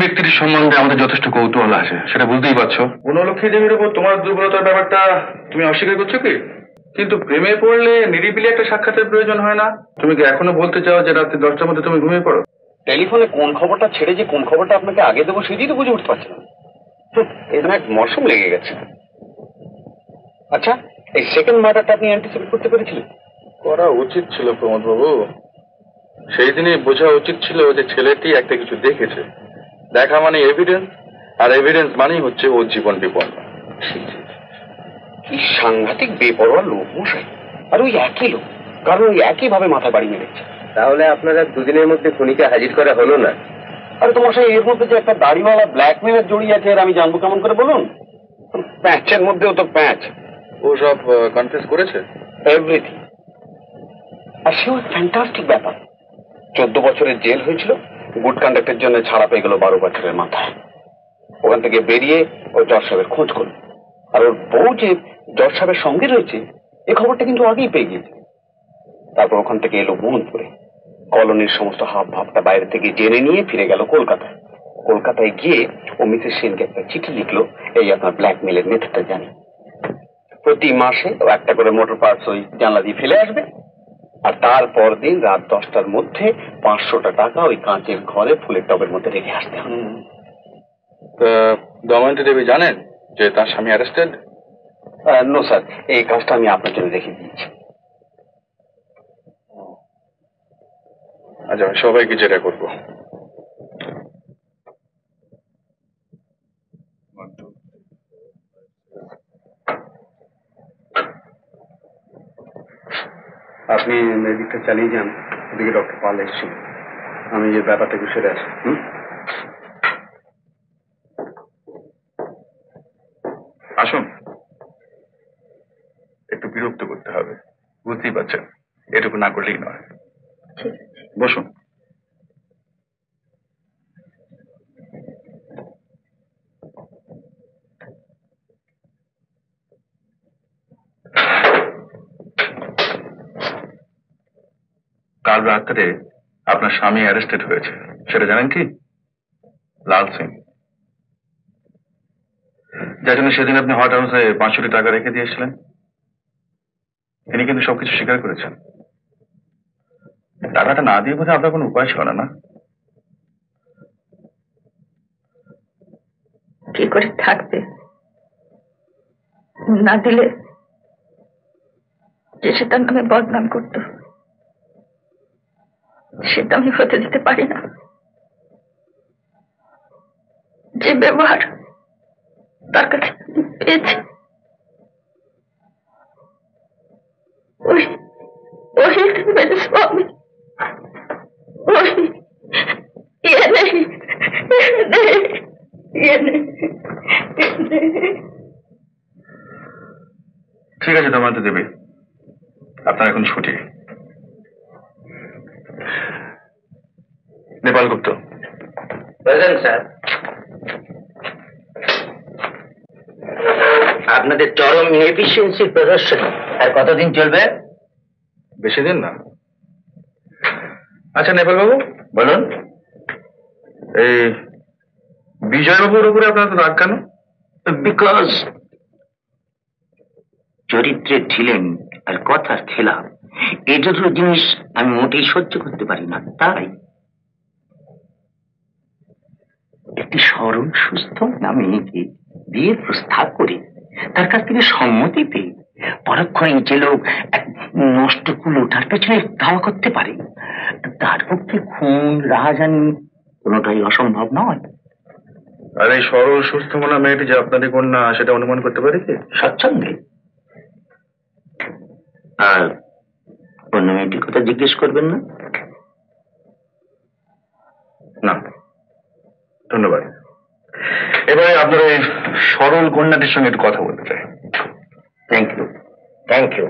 ব্যক্তির সম্বন্ধে আমাদের যথেষ্ট কৌতূহল আছে, সেটা বুঝতেই পারছো। বনলক্ষ্মী দেবীর উপর তোমার দুর্বলতার ব্যাপারটা তুমি অস্বীকার করছো কি? কিন্তু প্রেমে পড়লে নিরিবিলি একটা সাক্ষাতের প্রয়োজন হয় না? তুমি কি এখনো বলতে চাও যে রাত্রি 10টার মধ্যে তুমি ঘুমিয়ে পড়ো? টেলিফোনে কোন খবরটা ছেড়ে যে কোন খবরটা আপনাকে আগে দেবো সেটাই তো বুঝে উঠতে পারছি না। এখানে এক মরশুম লেগে গেছে। আচ্ছা, এই সেকেন্ড মার্ডারটা আপনি অ্যান্টিসিপেট করতে পেরেছিলেন? করা উচিত ছিল প্রমোদ বাবু। সেই দিনই বোঝা উচিত ছিল যে ছেলেটি একটা কিছু দেখেছে। দেখা মানে এভিডেন্স, আর এভিডেন্স মানেই হচ্ছে ওর জীবন বিপন্ন। কি সাংঘাতিক বেপরোয়া লোক মশাই। আর ওই একই লোক, কারণ ওই একই ভাবে মাথা বাড়ি মেরেছে। তাহলে আপনারা দুদিনের মধ্যে খুনিকে হাজির করা হলো না? আরে তো মশাই, এর মধ্যে যে একটা দাড়িওয়ালা ব্ল্যাকমেলের জড়িয়ে আছে, আর আমি জানবো কেমন করে বলুন? প্যাঁচের মধ্যেও তো প্যাঁচ। ও সব কনফেস করেছে এভরিথিং। আর সে ওই ফ্যান্টাস্টিক ব্যাপার, 14 বছরের জেল হয়েছিল, গুড কন্ডাক্টের জন্য ছাড়া পেয়ে গেল 12 বছরের মাথায়। ওখান থেকে বেরিয়ে ও জজ সাহেবের খোঁজ করল, আর ওর বউ যে জজ সাহেবের সঙ্গে রয়েছে এ খবরটা কিন্তু আগেই পেয়ে গিয়েছে। তারপর ওখান থেকে এলো মোহনপুরে, কলোনির সমস্ত হাব ভাবটা বাইরে থেকে জেনে নিয়ে ফিরে গেল কলকাতায়। কলকাতায় গিয়ে ও মিসেস সেনকে একটা চিঠি লিখলো, এই আপনার ব্ল্যাকমেলের মেথডটা জানি। প্রতি মাসে ও একটা করে মোটর পার্টস ওই জানলা দিয়ে ফেলে আসবে, আর তারপর দিন রাত 10টার মধ্যে 500টা টাকা ওই কাঁচের ঘরে ফুলের টবের মধ্যে রেখে আসতে হবে। দময়ন্তী দেবী জানেন যে তার স্বামী অ্যারেস্টেড? নো স্যার, এই কাজটা আমি আপনার জন্য রেখে দিয়েছি। আচ্ছা, আমি সবাইকে যেটা করবো। আপনি মেডিকটা চালিয়ে যান, ওদিকে ডক্টর পাল এসেছিল। আমি যে ব্যাপারটা একটু সেরে আসি। আসুন, একটু বিরক্ত করতে হবে, বুঝতেই পারছেন, এটুকু না করলেই নয়। বসুন। কাল রাত্রে আপনার স্বামী অ্যারেস্টেড হয়েছে, সেটা জানেন কি? লাল সিং, যার জন্য সেদিন আপনি হট হাউসে 500 টাকা রেখে দিয়েছিলেন, তিনি কিন্তু সবকিছু স্বীকার করেছেন। টাকাটা না দিয়ে বোধহয় আপনার কোনো উপায় ছিল না, না? কি করে থাকবে? না দিলে যে সে তার নামে বদনাম করত, সেটা আমি হতে দিতে পারি না। যে ব্যবহার তার কাছে পেয়েছি, वही मेरे स्वामी, वही ये नहीं, ये नहीं। ঠিক আছে দময়ন্তী দেবী, আপনার এখন ছুটি। নেপাল গুপ্ত। Present sir. আপনাদের চরম এফিসিয়েন্সির প্রদর্শন আর কতদিন চলবে? বেশি দিন না। আচ্ছা নেপাল বাবু বলুন, এই বিজয় বাবুর উপরে আপনার তো রাগ কেন? বিকজ চরিত্রে ছিলেন আর কথার খেলাম, এই দুটো জিনিস আমি মোটেই সহ্য করতে পারি না। তাই একটি সরল সুস্থ মেয়েকে বিয়ের প্রস্তাব করে তার কাছ থেকে সম্মতি পেয়ে পরক্ষণে যে লোক এক নষ্ট কুলো তার পেছনে ধাওয়া করতে পারে, তার পক্ষে খুন রাহাজানি কোনোটাই অসম্ভব নয়। আর এই সরল সুস্থ মনা মেয়েটি যে আপনাদের কন্যা, সেটা অনুমান করতে পারি কি? স্বচ্ছন্দে। আর অন্য মেয়েটির কথা জিজ্ঞেস করবেন না? না ধন্যবাদ। এবারে আপনার এই সরল কন্যাটির সঙ্গে একটু কথা বলতে চাই। Thank you, thank you.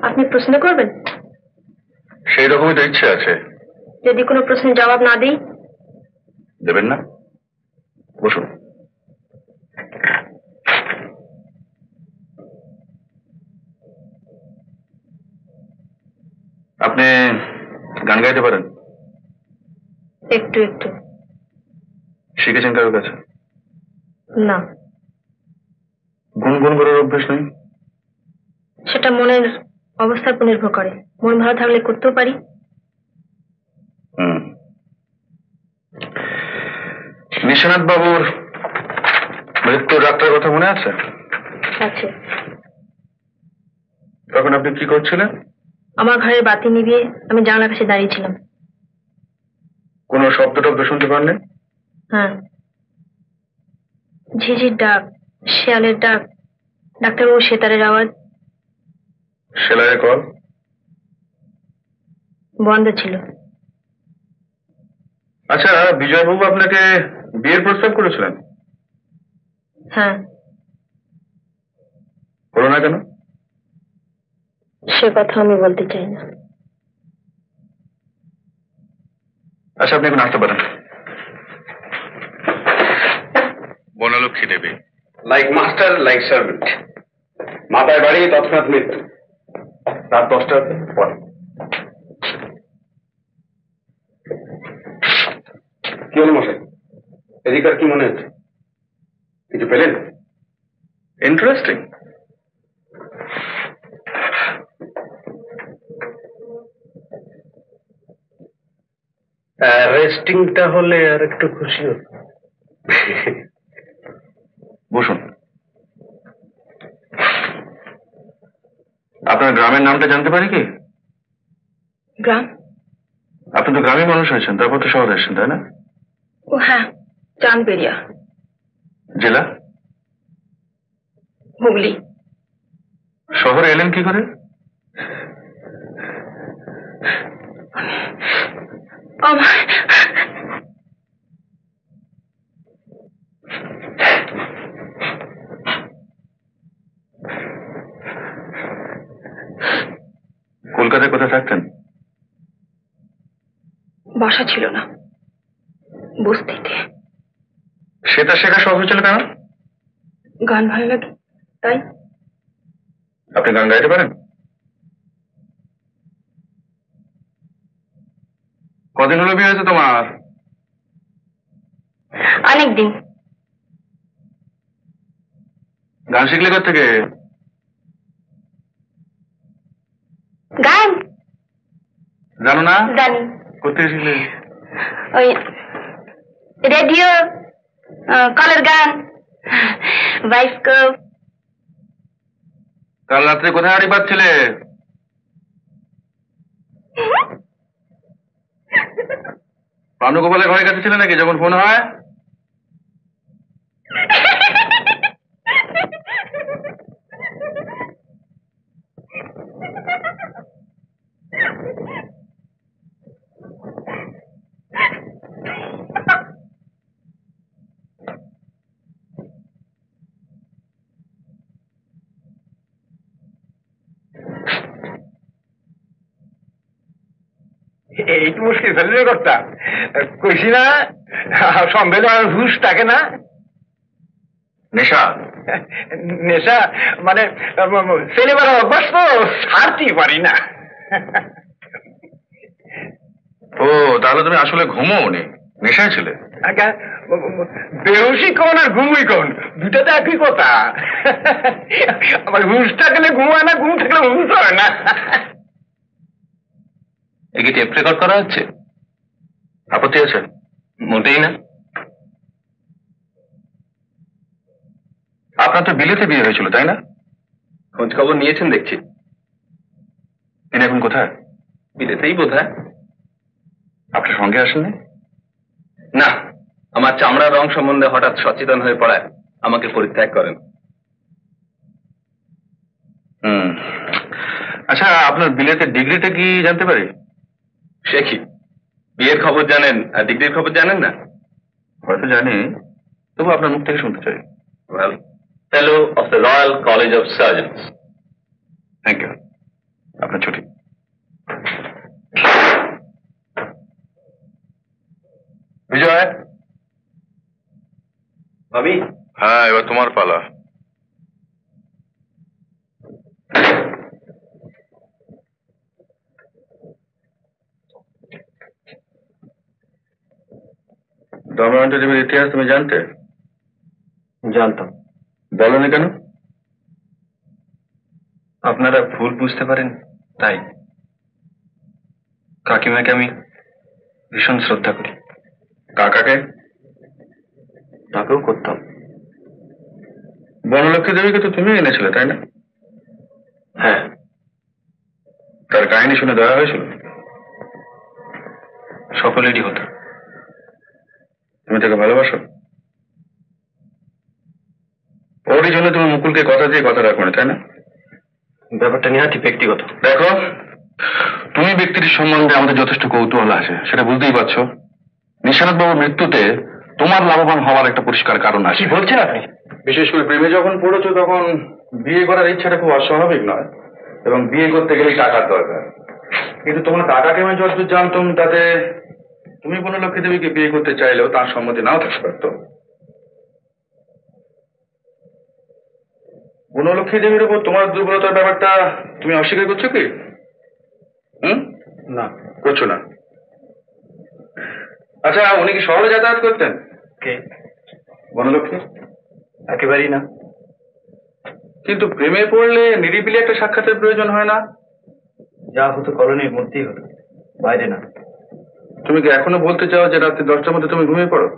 আপনি প্রশ্ন করবেন? সেই রকমই তো ইচ্ছে আছে, যদি কোনো প্রশ্নের জবাব না দিই? দেবেন না? বসুন। আপনি গান গাইতে পারেন? একটু একটু। শিখেছেন কারোর কাছে? না, গুনগুন করার অভ্যেস নেই? সেটা মনের অবস্থার উপর নির্ভর করে। মন ভালো থাকলে করতেও পারি। হুম। নিশানাথ বাবুর মৃত্যুর রাতটার কথা মনে আছে? আছে। তখন আপনি কি করছিলেন? আমার ঘরের বাতি নিভিয়ে আমি জানলার কাছে দাঁড়িয়েছিলাম। কোনো শব্দ টব্দ শুনতে পাননি? হ্যাঁ, ঝিঝির ডাক, শেয়ালের ডাক, ডাক্তারবাবু সেতারের আওয়াজ। সেলাইয়ের কল বন্ধ ছিল। আচ্ছা, বিজয়বাবু আপনাকে বিয়ের প্রস্তাব করেছিলেন? হ্যাঁ। হলো না কেন? সে কথা আমি বলতে চাই না। আচ্ছা, আপনি এখন আসতে পারেন। বনলক্ষ্মী দেবী। লাইক মাস্টার লাইক সার্ভেন্ট, মাথায় বাড়ি তৎক্ষণাৎ মৃত্যু। রাত 10টার পরে। কি হলো মশাই, এদিকার কি মনে হচ্ছে? কিছু পেলেন? ইন্টারেস্টিং। রেস্টিংটা হলে আর একটু খুশি হতো। বসুন। আপনার গ্রামের নামটা জানতে পারি কি? গ্রাম? আপনি তো গ্রামে মানুষ হয়েছেন, তারপর তো শহরে এসেছেন, তাই না? ও হ্যাঁ, চাঁদবেরিয়া, জেলা? হুগলি। শহরে এলেন কি করে? আমার কলকাতায় কোথায় থাকতেন? বাসা ছিল না, বস্তিতে। সেটা শেখা সহজ হয়েছিল কেন? গান ভালো লাগে তাই। আপনি গান গাইতে পারেন? কদিন হলো বিয়ে হয়েছে তোমার? অনেকদিন। গান শিখলে কোত্থেকে? গান জানো না? জানি। কোত্থেকে শিখলে? ওই রেডিও, কলের গান, বাইস্কোপ। কাল রাত্রে কোথায় হাঁড়ি পাচ্ছিলে? পানুগোপালের ঘরের কাছে ছিলে নাকি যখন ফোন হয়? এইটু মুশকিল ফেলে কর্তা, কইছি না সন্দেহ আর হুশ থাকে না। নেশা? নেশা মানে ছেলেবেলা অভ্যাস তো ছাড়তেই পারি না। ও, তাহলে তুমি আসলে ঘুমোওনি, নেশায় ছিলে? বেহুশি কোন আর ঘুমুই কোন, দুটো তো একই কথা। আবার হুশ থাকলে ঘুমায় না, ঘুম থাকলে হুশ হয় না। এ কি টেপ রেকর্ড করা হচ্ছে? আপত্তি আছে? মোটেই না। আপনার তো বিলেতে বিয়ে হয়েছিল, তাই না? খোঁজ খবর নিয়েছেন দেখছি। তিনি এখন কোথায়? বিলেতেই বোধহয়। আপনার সঙ্গে আসেননি? না, আমার চামড়ার রং সম্বন্ধে হঠাৎ সচেতন হয়ে পড়ায় আমাকে পরিত্যাগ করেন। আচ্ছা, আপনার বিলেতে ডিগ্রিটা কি জানতে পারি? সে কি, বিয়ের খবর জানেন আর ডিগ্রির খবর জানেন না? হয়তো জানি, তবু আপনার মুখ থেকে শুনতে চাই। Well, fellow of the Royal College of Surgeons. Thank you. আপনার ছুটি। বিজয়, আমি হ্যাঁ এবার তোমার পালা। দময়ন্ত দেবীর ইতিহাস তুমি জানতে? জানতাম। বলনি কেন? আপনারা ভুল বুঝতে পারেন তাই। কাকিমাকে আমি ভীষণ শ্রদ্ধা করি। কাকাকে? তাকেও করতাম। বনলক্ষ্মী দেবীকে তো তুমি এনেছিলে তাই না? হ্যাঁ, তার কাহিনী শুনে দয়া হয়েছিল? সকলেরই হতো। তুমি তাকে ভালোবাসো? ওরই জন্য তুমি মুকুলকে কথা দিয়ে কথা রাখো না তাই না? ব্যাপারটা নিহাতি ব্যক্তিগত। দেখো, তুমি ব্যক্তির সম্বন্ধে আমাদের যথেষ্ট কৌতূহল আছে, সেটা বুঝতেই পারছো। নিশানাথ বাবুর মৃত্যুতে তোমার লাভবান হওয়ার একটা পরিষ্কার কারণ আছে। কি বলছেন আপনি? বিশেষ করে প্রেমে যখন পড়েছো তখন বিয়ে করার ইচ্ছাটা খুব অস্বাভাবিক নয়, এবং বিয়ে করতে গেলে টাকার দরকার। কিন্তু তোমার কাকাকে আমি যতদূর জানতাম তাতে তুমি বনলক্ষ্মী দেবীকে বিয়ে করতে চাইলেও তার সম্মতি নাও থাকতে পারত। বনলক্ষ্মী দেবীর উপর তোমার দুর্বলতার ব্যাপারটা তুমি অস্বীকার করছো কি? না। করছো না? আচ্ছা, উনি কি শহরে যাতায়াত করতেন? কে? বনলক্ষ্মী? একেবারেই না। কিন্তু প্রেমে পড়লে নিরিবিলি একটা সাক্ষাতের প্রয়োজন হয় না? যা হতো কলোনির মধ্যেই হতো, বাইরে না। তুমি কি এখনো বলতে চাও যে রাত্রি 10টার মধ্যে তুমি ঘুমিয়ে পড়ো?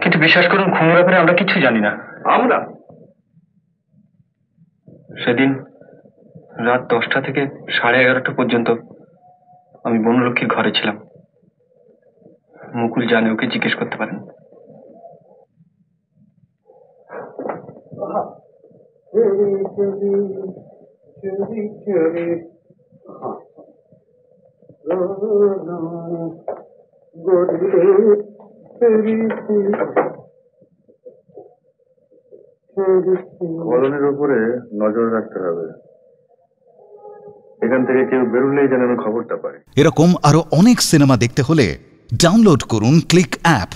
কিন্তু বিশ্বাস করুন, খুনের ব্যাপারে আমরা কিছু জানি না। আমরা? সেদিন রাত 10টা থেকে 11:30 পর্যন্ত আমি বনলক্ষ্মীর ঘরে ছিলাম। মুকুল জানে, ওকে জিজ্ঞেস করতে পারেন। কলোনির উপরে নজর রাখতে হবে, এখান থেকে কেউ বেরোলেই যেন আমি খবরটা পাই। এরকম আরো অনেক সিনেমা দেখতে হলে ডাউনলোড করুন ক্লিক অ্যাপ।